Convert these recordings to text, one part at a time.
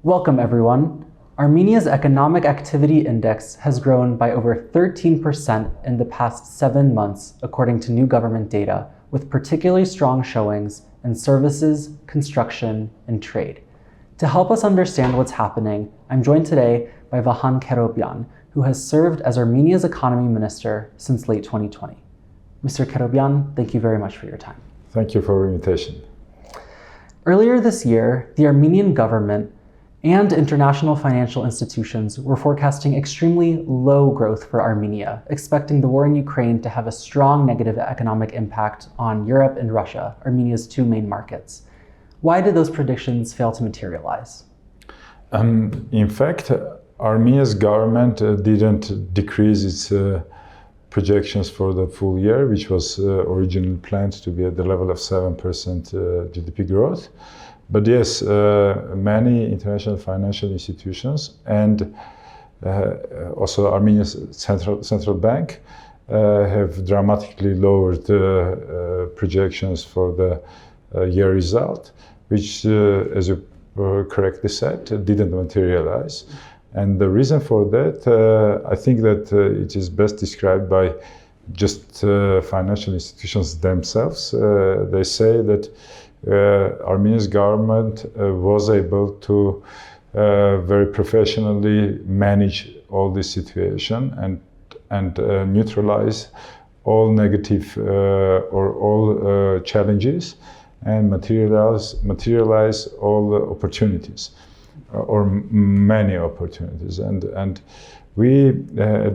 Welcome, everyone. Armenia's economic activity index has grown by over 13% in the past 7 months, according to new government data, with particularly strong showings in services, construction, and trade. To help us understand what's happening, I'm joined today by Vahan Kerobyan, who has served as Armenia's Economy Minister since late 2020. Mr. Kerobyan, thank you very much for your time. Thank you for the invitation. Earlier this year, the Armenian government and international financial institutions were forecasting extremely low growth for Armenia, expecting the war in Ukraine to have a strong negative economic impact on Europe and Russia, Armenia's two main markets. Why did those predictions fail to materialize? In fact, Armenia's government didn't decrease its projections for the full year, which was originally planned to be at the level of 7% GDP growth. But yes, many international financial institutions and also Armenia's central bank have dramatically lowered projections for the year result, which, as you correctly said, didn't materialize. And the reason for that, I think that it is best described by just financial institutions themselves. They say that Armenia's government was able to very professionally manage all this situation and neutralize all negative or all challenges and materialize all the opportunities or many opportunities. And we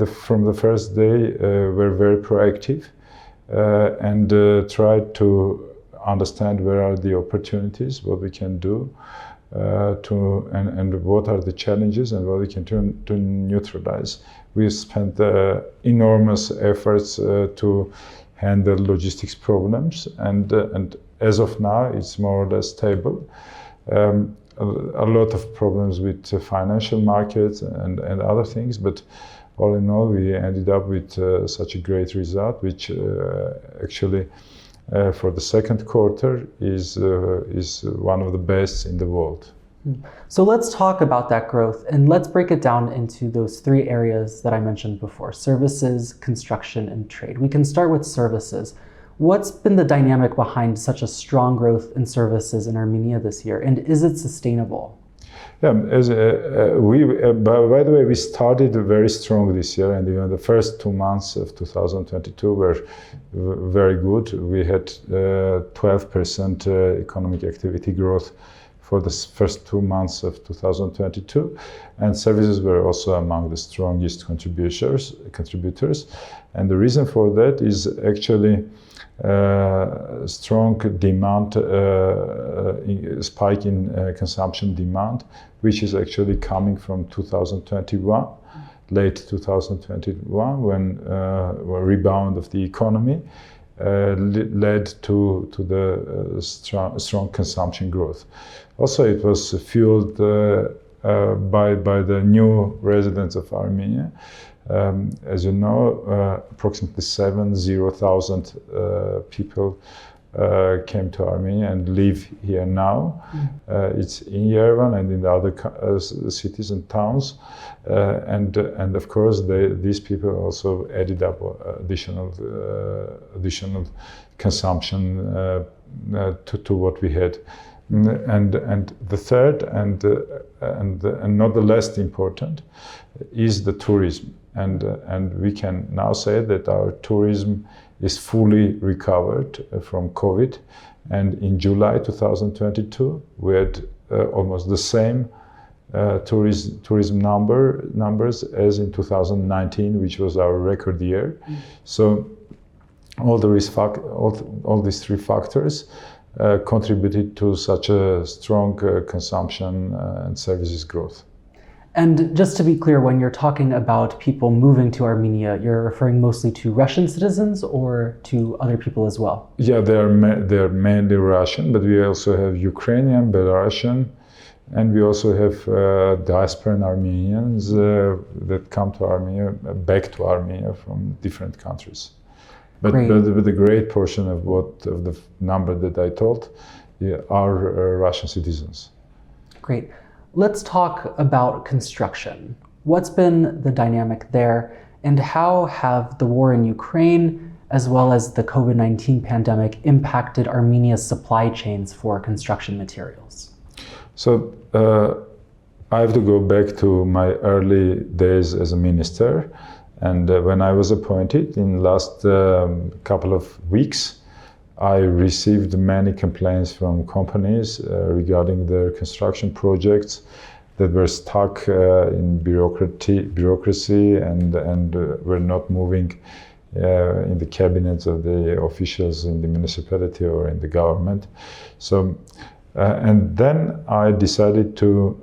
from the first day were very proactive and tried to understand where are the opportunities, what we can do and what are the challenges and what we can do to neutralize. We spent enormous efforts to handle logistics problems, and as of now, it's more or less stable. A lot of problems with financial markets and other things, but all in all, we ended up with such a great result, which actually for the second quarter is one of the best in the world. So let's talk about that growth, and let's break it down into those three areas that I mentioned before: services, construction, and trade. We can start with services. What's been the dynamic behind such a strong growth in services in Armenia this year, and is it sustainable? Yeah, as by the way, we started very strong this year, and even the first 2 months of 2022 were very good. We had 12% economic activity growth for the first 2 months of 2022, and services were also among the strongest contributors. And the reason for that is actually strong demand, spike in consumption demand, which is actually coming from 2021, late 2021, when a rebound of the economy led to the strong consumption growth. Also, it was fueled by the new residents of Armenia. As you know, approximately 70,000 people came to Armenia and live here now. It's in Yerevan and in the other cities and towns, and of course these people also added up additional consumption to what we had. And the third and not the less important is the tourism. And we can now say that our tourism is fully recovered from COVID. And in July 2022, we had almost the same tourism numbers as in 2019, which was our record year. So all these three factors contributed to such a strong consumption and services growth. And just to be clear, when you're talking about people moving to Armenia, you're referring mostly to Russian citizens or to other people as well? Yeah, they're mainly Russian, but we also have Ukrainian, Belarusian, and we also have diasporan Armenians that come to Armenia, back to Armenia from different countries. But a great portion of the number that I told are Russian citizens. Great. Let's talk about construction. What's been the dynamic there, and how have the war in Ukraine, as well as the COVID-19 pandemic, impacted Armenia's supply chains for construction materials? So I have to go back to my early days as a minister. And when I was appointed in last couple of weeks, I received many complaints from companies regarding their construction projects that were stuck in bureaucracy and were not moving in the cabinets of the officials in the municipality or in the government. So, and then I decided to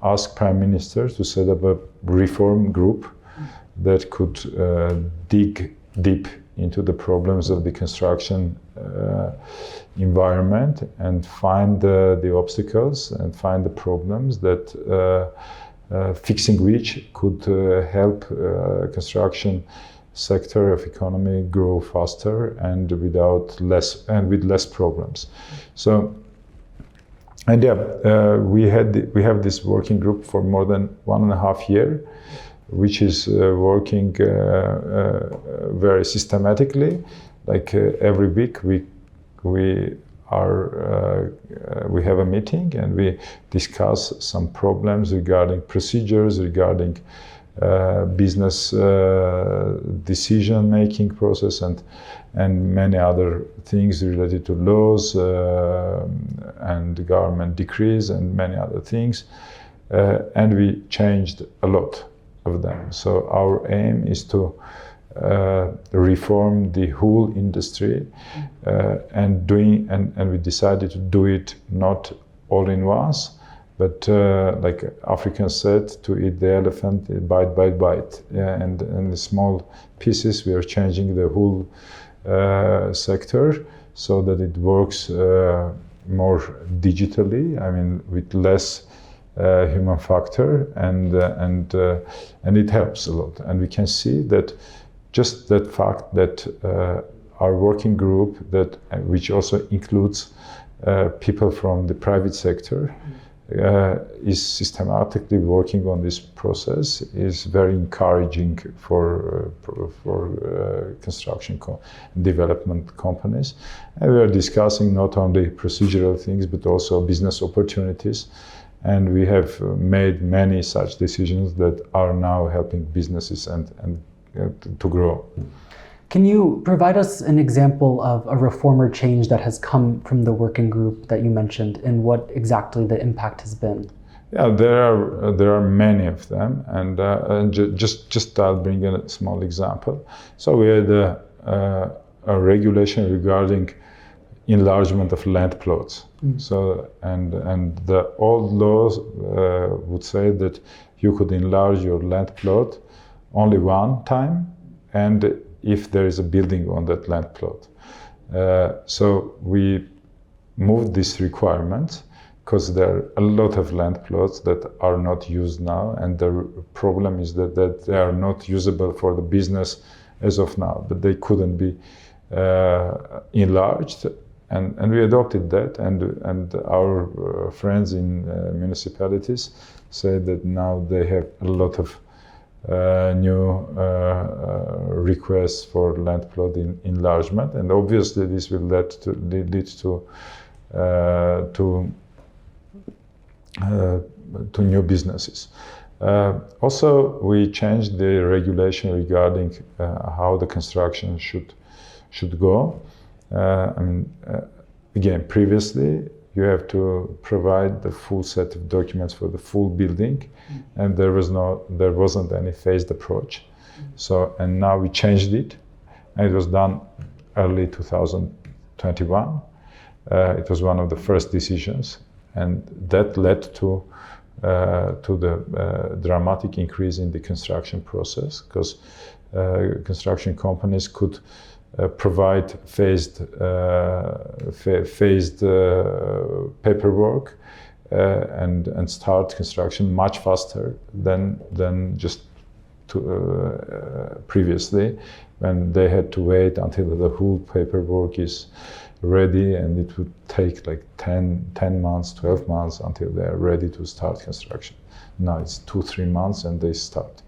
ask Prime Minister to set up a reform group that could dig deep into the problems of the construction environment and find the obstacles and find the problems that fixing which could help construction sector of economy grow faster and with less problems. So, and yeah, we have this working group for more than 1.5 years, which is working very systematically. Like every week, we have a meeting and we discuss some problems regarding procedures, regarding business decision-making process, and many other things related to laws and government decrees and many other things. And we changed a lot of them. So our aim is to reform the whole industry, and we decided to do it not all in once, but like Africans said, to eat the elephant bite by bite. Yeah, and in the small pieces, we are changing the whole sector so that it works more digitally. I mean, with less human factor, and it helps a lot. And we can see that just that fact that our working group, which also includes people from the private sector, is systematically working on this process, is very encouraging for construction development companies. And we are discussing not only procedural things but also business opportunities. And we have made many such decisions that are now helping businesses and to grow. Can you provide us an example of a reform or change that has come from the working group that you mentioned, and what exactly the impact has been? Yeah, there are many of them, and just I'll bring in a small example. So we had a regulation regarding enlargement of land plots. So and the old laws would say that you could enlarge your land plot only one time, and if there is a building on that land plot. So we moved this requirement because there are a lot of land plots that are not used now, and the problem is that they are not usable for the business as of now, but they couldn't be enlarged. And we adopted that, and our friends in municipalities say that now they have a lot of new requests for land plot enlargement, and obviously this will lead to new businesses. Also, we changed the regulation regarding how the construction should go. Again, previously you have to provide the full set of documents for the full building, and there wasn't any phased approach. So, and now we changed it, and it was done early 2021. It was one of the first decisions, and that led to the dramatic increase in the construction process, because construction companies could provide phased paperwork and start construction much faster than just previously, when they had to wait until the whole paperwork is ready, and it would take like 10 months, 12 months until they are ready to start construction. Now it's 2-3 months and they start.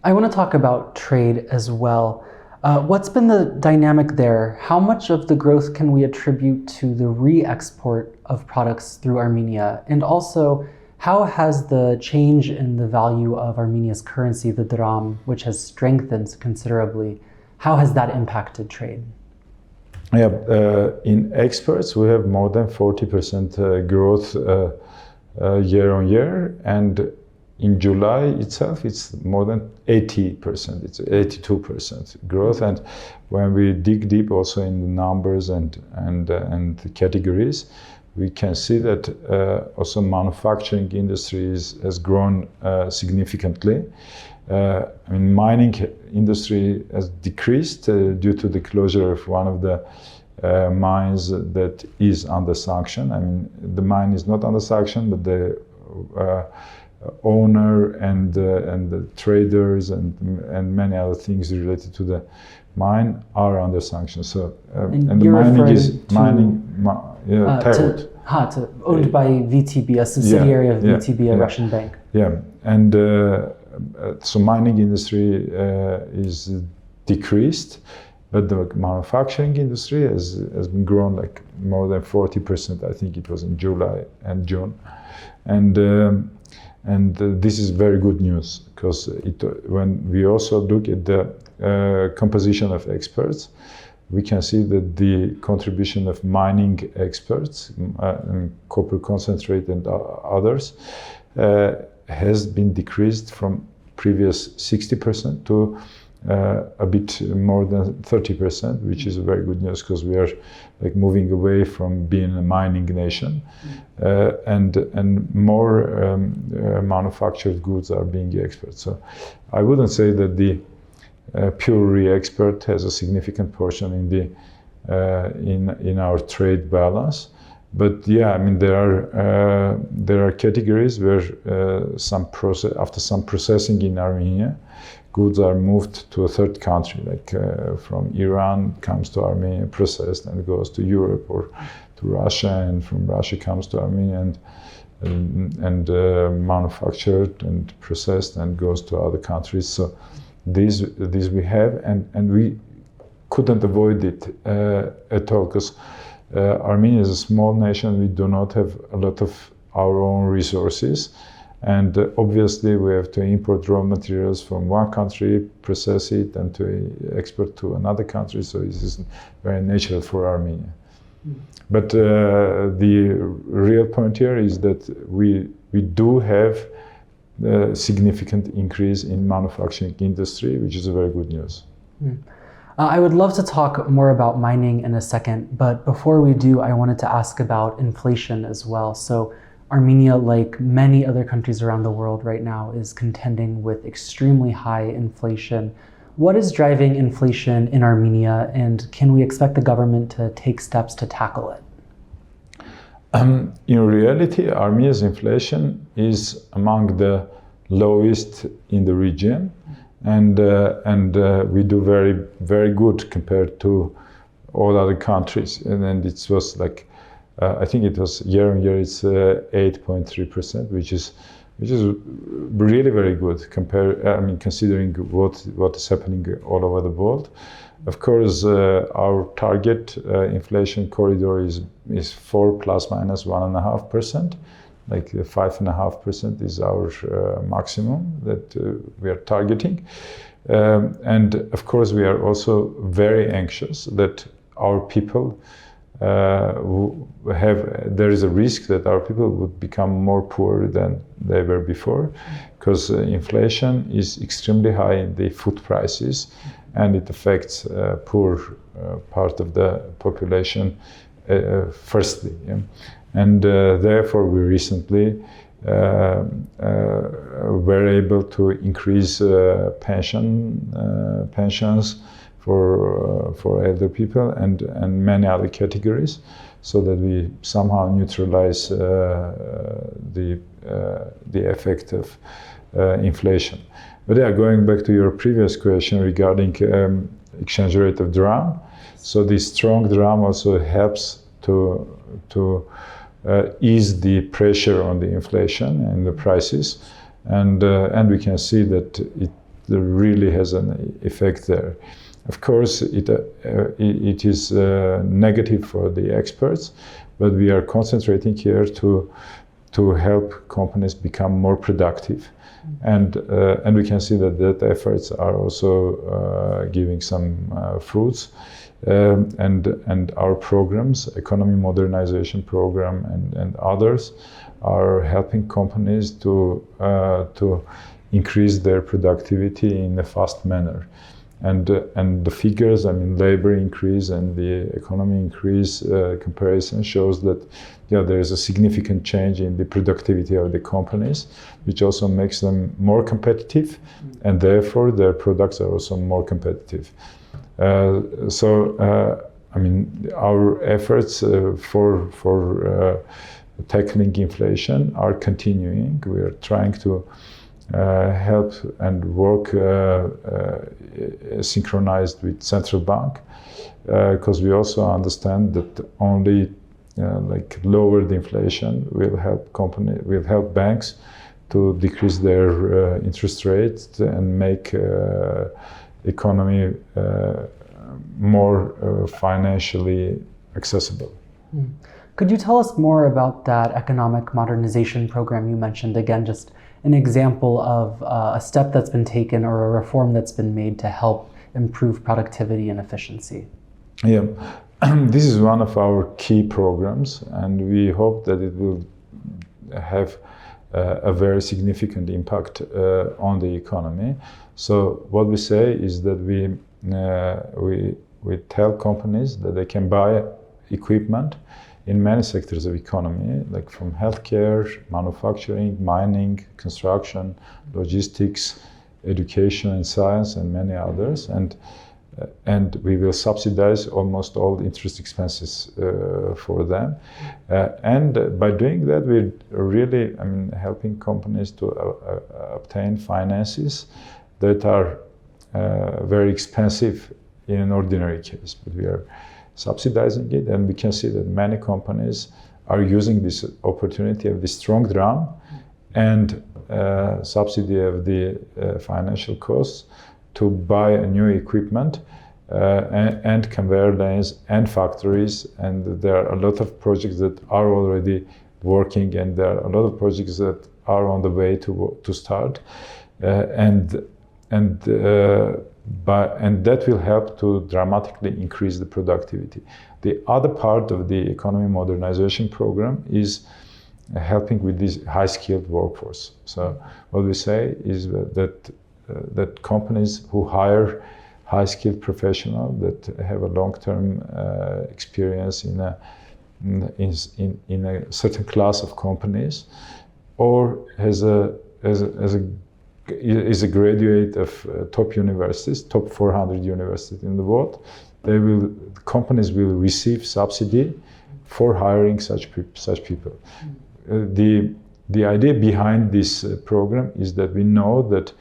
I want to talk about trade as well. What's been the dynamic there? How much of the growth can we attribute to the re-export of products through Armenia? And also, how has the change in the value of Armenia's currency, the dram, which has strengthened considerably, how has that impacted trade? Yeah, in exports, we have more than 40% growth year on year, and in July itself, it's more than 80%. It's 82% growth, and when we dig deep also in the numbers and the categories, we can see that also manufacturing industry has grown significantly. I mean, mining industry has decreased due to the closure of one of the mines that is under sanction. I mean, the mine is not under sanction, but the owner and the traders and many other things related to the mine are under sanction. So and the mining is owned by VTB, a subsidiary of VTB, a Russian bank. Yeah, and so mining industry is decreased, but the manufacturing industry has been grown like more than 40%. I think it was in July and June, and this is very good news, because when we also look at the composition of exports, we can see that the contribution of mining exports, copper concentrate and others, has been decreased from previous 60% to a bit more than 30%, which is very good news, because we are like moving away from being a mining nation, and more manufactured goods are being exported. So I wouldn't say that the pure re-export has a significant portion in the in our trade balance. But yeah, I mean, there are categories where after some processing in Armenia, goods are moved to a third country, like from Iran comes to Armenia, processed, and goes to Europe or to Russia, and from Russia comes to Armenia and manufactured and processed and goes to other countries. So these we have, and we couldn't avoid it at all, because Armenia is a small nation. We do not have a lot of our own resources, and obviously we have to import raw materials from one country, process it, and to export to another country. So this is very natural for Armenia. But the real point here is that we do have a significant increase in manufacturing industry, which is a very good news. I would love to talk more about mining in a second, but before we do, I wanted to ask about inflation as well. So Armenia, like many other countries around the world right now, is contending with extremely high inflation. What is driving inflation in Armenia, and can we expect the government to take steps to tackle it? In reality, Armenia's inflation is among the lowest in the region, and we do very, very good compared to all other countries. And it was like, I think it was year on year, it's 8.3%, which is really very good considering what is happening all over the world. Of course, our target inflation corridor is 4 plus minus 1.5%. Like 5.5% is our maximum that we are targeting. And of course, we are also very anxious that our people there is a risk that our people would become more poor than they were before, because inflation is extremely high in the food prices, and it affects poor part of the population firstly. Yeah? And therefore, we recently were able to increase pensions for elder people and many other categories, so that we somehow neutralize the the effect of inflation. But yeah, going back to your previous question regarding exchange rate of dram, so the strong dram also helps to ease the pressure on the inflation and the prices, and we can see that it really has an effect there. Of course, it is negative for the experts, but we are concentrating here to help companies become more productive, and we can see that efforts are also giving some fruits, and our programs, economy modernization program and others, are helping companies to increase their productivity in a fast manner. And the figures, I mean, labor increase and the economy increase comparison shows that there is a significant change in the productivity of the companies, which also makes them more competitive, and therefore their products are also more competitive. I mean, our efforts for tackling inflation are continuing. We are trying to help and work synchronized with central bank, because we also understand that only like lowered inflation will help banks to decrease their interest rates and make economy more financially accessible. Could you tell us more about that economic modernization program you mentioned? Again, just an example of a step that's been taken or a reform that's been made to help improve productivity and efficiency. Yeah, this is one of our key programs, and we hope that it will have a very significant impact on the economy. So what we say is that we tell companies that they can buy equipment in many sectors of economy, like from healthcare, manufacturing, mining, construction, logistics, education and science, and many others. And we will subsidize almost all interest expenses for them. And by doing that, we're really, helping companies to obtain finances that are very expensive in an ordinary case. But we are subsidizing it, and we can see that many companies are using this opportunity of the strong dram and subsidy of the financial costs to buy a new equipment and conveyor lanes and factories. And there are a lot of projects that are already working, and there are a lot of projects that are on the way to start, and that will help to dramatically increase the productivity. The other part of the economy modernization program is helping with this high-skilled workforce. So what we say is that companies who hire high-skilled professionals that have a long-term experience in a certain class of companies, or is a graduate of top universities, top 400 universities in the world, companies will receive subsidy for hiring such people. The idea behind this program is that we know that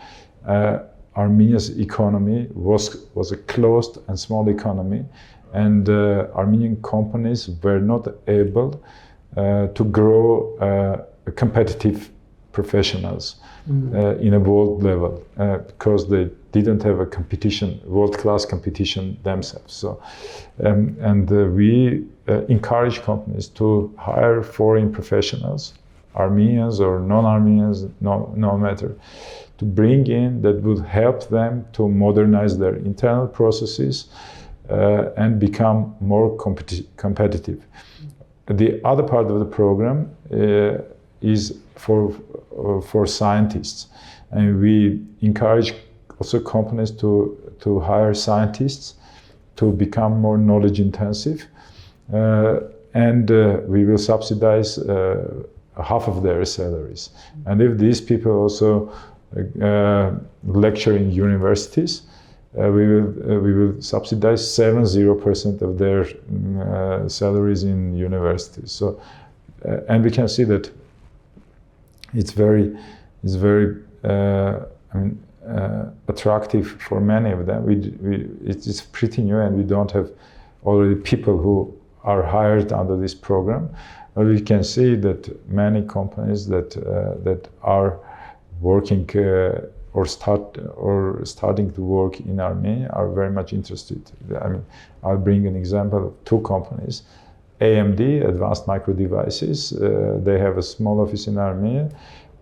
Armenia's economy was a closed and small economy, and Armenian companies were not able to grow competitive professionals in a world level because they didn't have a world-class competition themselves. So, we encourage companies to hire foreign professionals, Armenians or non-Armenians, no matter, to bring in that will help them to modernize their internal processes and become more competitive. The other part of the program is for scientists, and we encourage also companies to hire scientists to become more knowledge intensive, and we will subsidize half of their salaries. And if these people also lecture in universities, we will subsidize 70% of their salaries in universities. So, and we can see that it's very attractive for many of them. It's pretty new, and we don't have already people who are hired under this program. But we can see that many companies that are working or starting to work in Armenia are very much interested. I mean, I'll bring an example of two companies. AMD, Advanced Micro Devices, they have a small office in Armenia,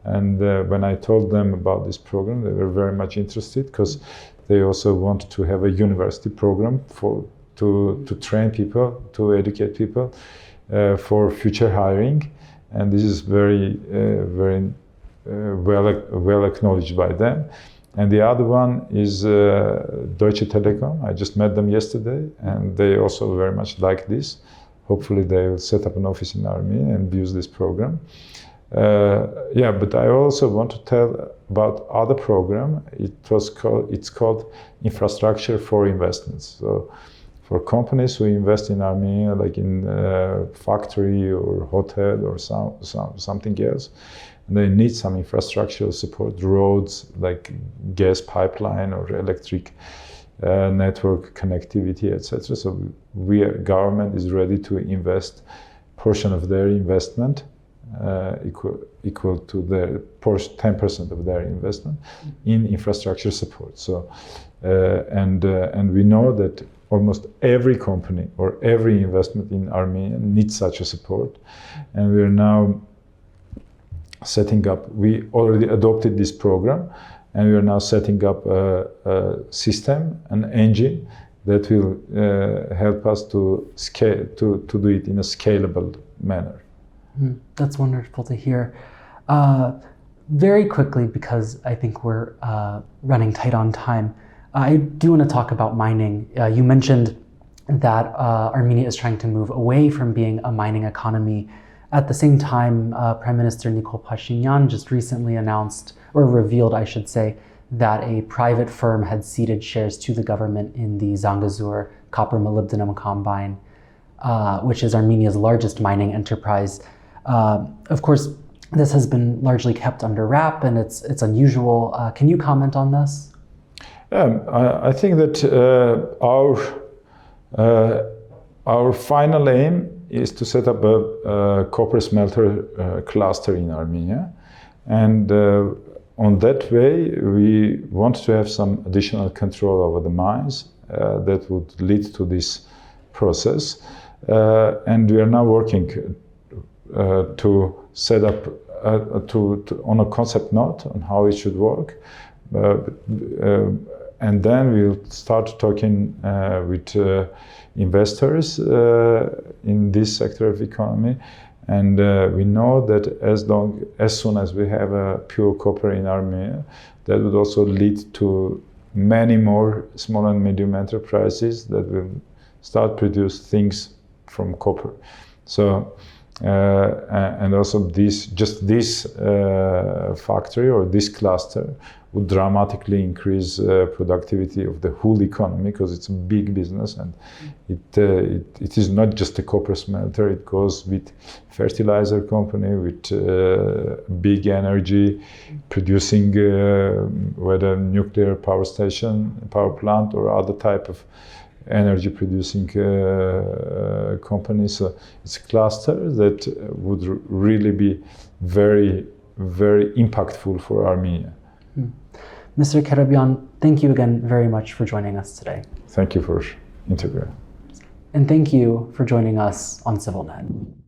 and when I told them about this program, they were very much interested, because they also want to have a university program to train people, to educate people for future hiring, and this is very well acknowledged by them. And the other one is Deutsche Telekom. I just met them yesterday, and they also very much like this. Hopefully they will set up an office in Armenia and use this program. But I also want to tell about other program. It's called Infrastructure for Investments. So for companies who invest in Armenia, like in factory or hotel or something else, they need some infrastructural support, roads like gas pipeline or electric network connectivity, etc. So government is ready to invest portion of their investment equal to their 10% of their investment in infrastructure support. So and we know that almost every company or every investment in Armenia needs such a support, and we are now setting up. We already adopted this program, and we are now setting up a system, an engine that will help us to scale, to do it in a scalable manner. That's wonderful to hear. Very quickly, because I think we're running tight on time, I do want to talk about mining. You mentioned that Armenia is trying to move away from being a mining economy. At the same time, Prime Minister Nikol Pashinyan just recently announced, or revealed, I should say, that a private firm had ceded shares to the government in the Zangezur Copper-Molybdenum Combine, which is Armenia's largest mining enterprise. Of course, this has been largely kept under wrap, and it's unusual. Can you comment on this? I think that our final aim is to set up a copper smelter cluster in Armenia, and on that way we want to have some additional control over the mines that would lead to this process, and we are now working to set up on a concept note on how it should work, and then we'll start talking with investors in this sector of economy, and we know that as soon as we have a pure copper in Armenia, that would also lead to many more small and medium enterprises that will start produce things from copper. So and also this factory or this cluster would dramatically increase productivity of the whole economy, because it's a big business, and it is not just a copper smelter. It goes with fertilizer company, with big energy producing, whether nuclear power station, power plant, or other type of energy producing companies. So it's a cluster that would really be very, very impactful for Armenia. Mr. Kerobyan, thank you again very much for joining us today. Thank you for interviewing. And thank you for joining us on CivilNet.